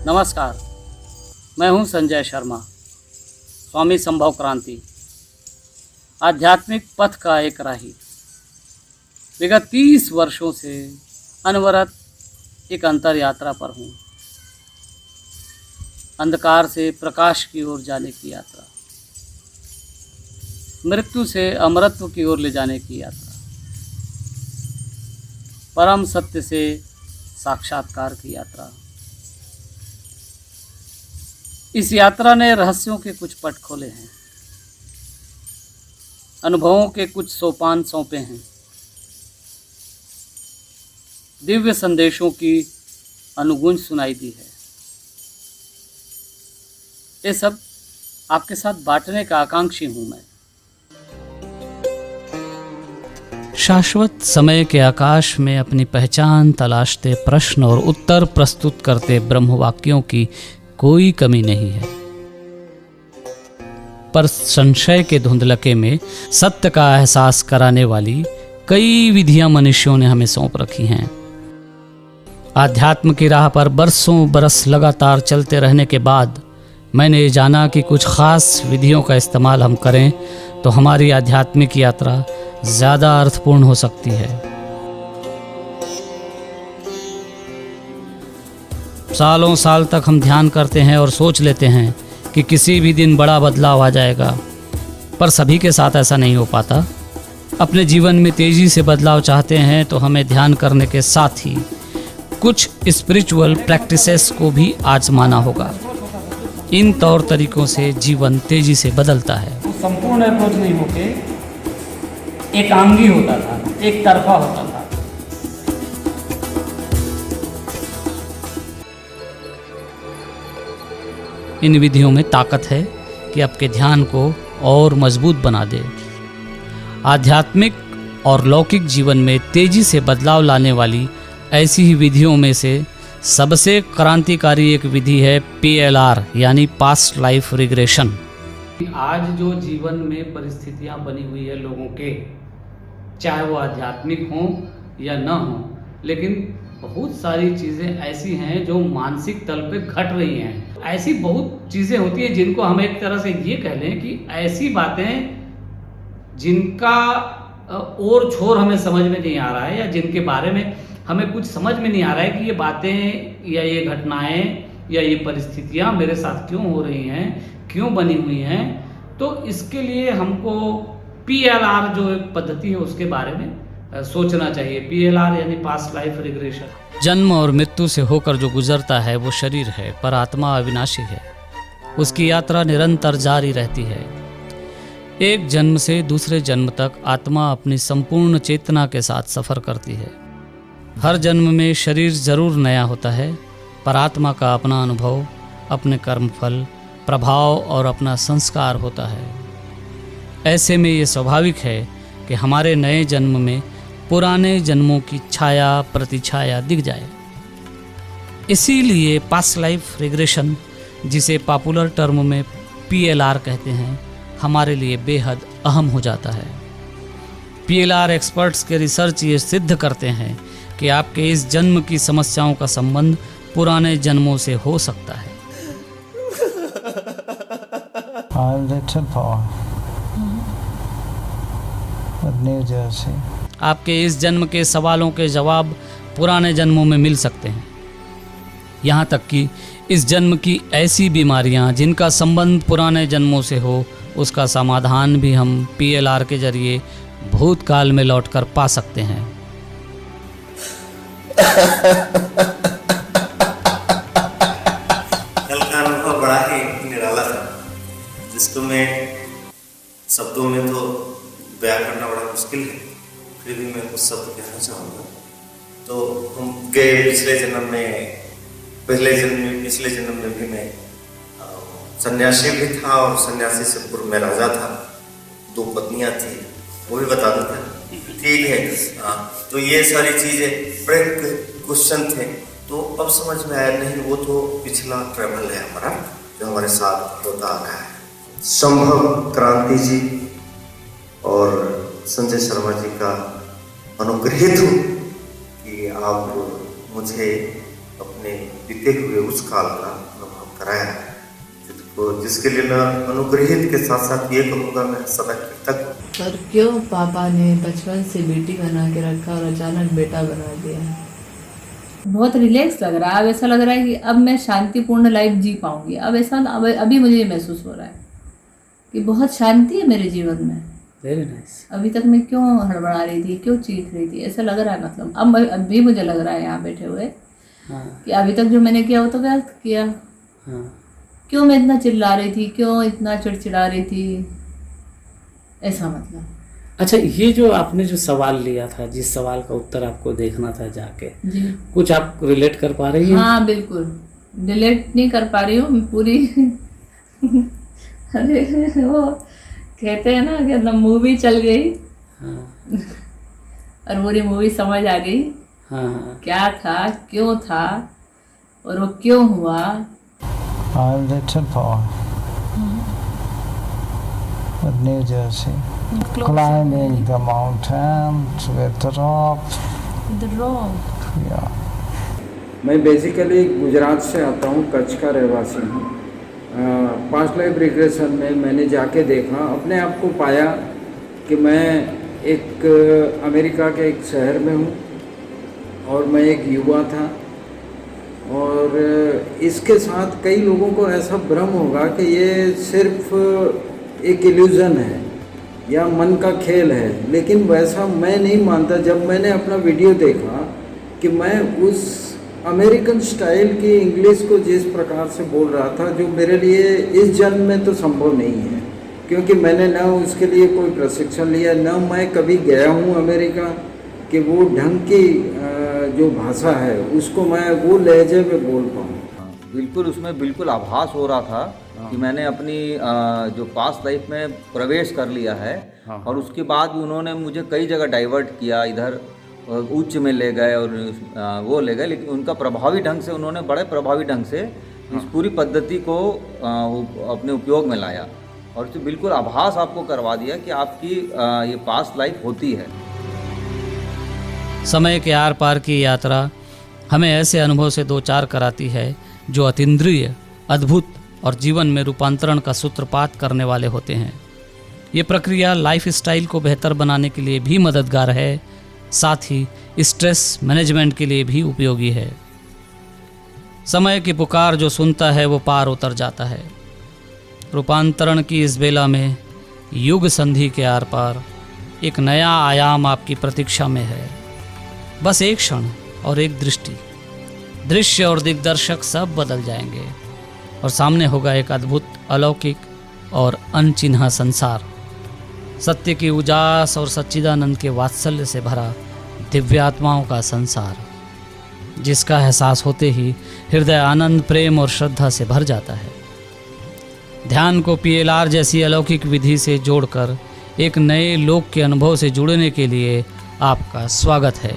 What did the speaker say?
नमस्कार, मैं हूं संजय शर्मा, स्वामी संभव क्रांति, आध्यात्मिक पथ का एक राही। विगत 30 वर्षों से अनवरत एक अंतर यात्रा पर हूं। अंधकार से प्रकाश की ओर जाने की यात्रा, मृत्यु से अमरत्व की ओर ले जाने की यात्रा, परम सत्य से साक्षात्कार की यात्रा। इस यात्रा ने रहस्यों के कुछ पट खोले हैं, अनुभवों के कुछ सोपान सौंपे हैं, दिव्य संदेशों की अनुगूंज सुनाई दी है। ये सब आपके साथ बांटने का आकांक्षी हूं मैं। शाश्वत समय के आकाश में अपनी पहचान तलाशते, प्रश्न और उत्तर प्रस्तुत करते ब्रह्मवाक्यों की कोई कमी नहीं है, पर संशय के धुंधलके में सत्य का एहसास कराने वाली कई विधियां मनुष्यों ने हमें सौंप रखी हैं। आध्यात्म की राह पर बरसों बरस लगातार चलते रहने के बाद मैंने ये जाना कि कुछ खास विधियों का इस्तेमाल हम करें तो हमारी आध्यात्मिक यात्रा ज़्यादा अर्थपूर्ण हो सकती है। सालों साल तक हम ध्यान करते हैं और सोच लेते हैं कि किसी भी दिन बड़ा बदलाव आ जाएगा, पर सभी के साथ ऐसा नहीं हो पाता। अपने जीवन में तेज़ी से बदलाव चाहते हैं तो हमें ध्यान करने के साथ ही कुछ स्पिरिचुअल प्रैक्टिसेस को भी आजमाना होगा। इन तौर तरीकों से जीवन तेज़ी से बदलता है। संपूर्ण अप्रोच नहीं होके एकांगी होता था, एक तरफा होता था। इन विधियों में ताकत है कि आपके ध्यान को और मजबूत बना दे। आध्यात्मिक और लौकिक जीवन में तेजी से बदलाव लाने वाली ऐसी ही विधियों में से सबसे क्रांतिकारी एक विधि है PLR यानी पास्ट लाइफ रिग्रेशन। आज जो जीवन में परिस्थितियां बनी हुई है लोगों के, चाहे वो आध्यात्मिक हों या न हों, लेकिन बहुत सारी चीज़ें ऐसी हैं जो मानसिक तल पे घट रही हैं। ऐसी बहुत चीज़ें होती हैं जिनको हम एक तरह से ये कह लें कि ऐसी बातें जिनका और छोर हमें समझ में नहीं आ रहा है, या जिनके बारे में हमें कुछ समझ में नहीं आ रहा है कि ये बातें या ये घटनाएं या ये परिस्थितियां मेरे साथ क्यों हो रही हैं, क्यों बनी हुई हैं। तो इसके लिए हमको PLR जो एक पद्धति है उसके बारे में सोचना चाहिए। PLR यानी पास्ट लाइफ रिग्रेशन। जन्म और मृत्यु से होकर जो गुजरता है वो शरीर है, पर आत्मा अविनाशी है। उसकी यात्रा निरंतर जारी रहती है। एक जन्म से दूसरे जन्म तक आत्मा अपनी संपूर्ण चेतना के साथ सफ़र करती है। हर जन्म में शरीर जरूर नया होता है, पर आत्मा का अपना अनुभव, अपने कर्मफल, प्रभाव और अपना संस्कार होता है। ऐसे में ये स्वाभाविक है कि हमारे नए जन्म में पुराने जन्मों की छाया प्रतिछाया दिख जाए। इसीलिए पास्ट लाइफ रिग्रेशन, जिसे पॉपुलर टर्म में PLR कहते हैं, हमारे लिए बेहद अहम हो जाता है। PLR एक्सपर्ट्स के रिसर्च ये सिद्ध करते हैं कि आपके इस जन्म की समस्याओं का संबंध पुराने जन्मों से हो सकता है। New Jersey. आपके इस जन्म के सवालों के जवाब पुराने जन्मों में मिल सकते हैं। यहाँ तक कि इस जन्म की ऐसी बीमारियाँ जिनका संबंध पुराने जन्मों से हो, उसका समाधान भी हम PLR के जरिए भूतकाल में लौटकर पा सकते हैं। कल का अनुभव बड़ा ही निराला था, जिसको मैं शब्दों में तो बयान करना बड़ा मुश्किल है, फिर भी मैं कुछ शब्द कहना चाहूँगा। तो हम गए पिछले जन्म में भी मैं सन्यासी भी था, और सन्यासी से पूर्व में राजा था, 2 पत्नियाँ थी, वो भी बता दूँ था। ठीक है। तो ये सारी चीज़ें बड़े क्वेश्चन थे, तो अब समझ में आया नहीं, वो तो पिछला ट्रैवल है हमारा, जो हमारे साथ होता आ रहा है। संभव क्रांति जी और संजय शर्मा जी का अनुग्रहित हूँ कि आप मुझे अपने बीते हुए उस काल का अनुभव कराया है, जिसके लिए मैं अनुग्रहित के साथ साथ ये कहूँगा, मैं सदा कृतज्ञ हूँ। पर क्यों पापा ने बचपन से बेटी बना के रखा और अचानक बेटा बना दिया? बहुत रिलैक्स लग रहा है। अब ऐसा लग रहा है कि अब मैं शांतिपूर्ण लाइफ जी पाऊंगी। अब अभी मुझे ये महसूस हो रहा है कि बहुत शांति है मेरे जीवन में। Very nice. अभी तक मैं क्यों हड़बड़ा रही थी, क्यों चीख रही थी, ऐसा लग रहा है। मतलब अब अभी मुझे लग रहा है यहाँ बैठे हुए कि अभी तक जो मैंने किया वो तो गलत किया। क्यों मैं इतना चिल्ला रही थी, क्यों इतना चिड़चिड़ा रही थी, ऐसा मतलब। अच्छा, ये जो आपने जो सवाल लिया था, जिस सवाल का उत्तर आपको देखना था जाके, जी कुछ आप रिलेट कर पा रही हैं? हाँ बिल्कुल रिलेट नहीं कर पा रही हूँ पूरी। अरे वो कहते हैं ना कि मतलब मूवी चल गई और पूरी मूवी समझ आ गई। क्या था, क्यों था और वो क्यों हुआ। I'm little boy at New Jersey, climbing the mountain with the rope. Yeah. मैं बेसिकली गुजरात से आता हूँ, कच्छ का रहवासी हूँ। पास्ट लाइफ रिग्रेशन में मैंने जाके देखा, अपने आप को पाया कि मैं एक अमेरिका के एक शहर में हूँ और मैं एक युवा था। और इसके साथ कई लोगों को ऐसा भ्रम होगा कि ये सिर्फ एक इल्यूज़न है या मन का खेल है, लेकिन वैसा मैं नहीं मानता। जब मैंने अपना वीडियो देखा कि मैं उस अमेरिकन स्टाइल की इंग्लिश को जिस प्रकार से बोल रहा था, जो मेरे लिए इस जन्म में तो संभव नहीं है, क्योंकि मैंने न उसके लिए कोई प्रशिक्षण लिया, न मैं कभी गया हूँ अमेरिका कि वो ढंग की जो भाषा है उसको मैं वो लहजे में बोल पाऊँ। बिल्कुल उसमें बिल्कुल आभास हो रहा था कि मैंने अपनी जो पास्ट लाइफ में प्रवेश कर लिया है। और उसके बाद उन्होंने मुझे कई जगह डाइवर्ट किया, इधर उच्च में ले गए और वो ले गए, लेकिन उनका प्रभावी ढंग से उन्होंने बड़े प्रभावी ढंग से इस पूरी पद्धति को अपने उपयोग में लाया और तो बिल्कुल आभास आपको करवा दिया कि आपकी ये पास्ट लाइफ होती है। समय के आर पार की यात्रा हमें ऐसे अनुभव से दो चार कराती है जो अतीन्द्रिय, अद्भुत और जीवन में रूपांतरण का सूत्रपात करने वाले होते हैं। ये प्रक्रिया लाइफ स्टाइल को बेहतर बनाने के लिए भी मददगार है, साथ ही स्ट्रेस मैनेजमेंट के लिए भी उपयोगी है। समय की पुकार जो सुनता है वो पार उतर जाता है। रूपांतरण की इस बेला में युग संधि के आर पार एक नया आयाम आपकी प्रतीक्षा में है। बस एक क्षण और एक दृष्टि, दृश्य और दिग्दर्शक सब बदल जाएंगे और सामने होगा एक अद्भुत, अलौकिक और अनचिन्हा संसार। सत्य की उजास और सच्चिदानंद के वात्सल्य से भरा दिव्यात्माओं का संसार, जिसका एहसास होते ही हृदय आनंद, प्रेम और श्रद्धा से भर जाता है। ध्यान को PLR जैसी अलौकिक विधि से जोड़कर एक नए लोक के अनुभव से जुड़ने के लिए आपका स्वागत है।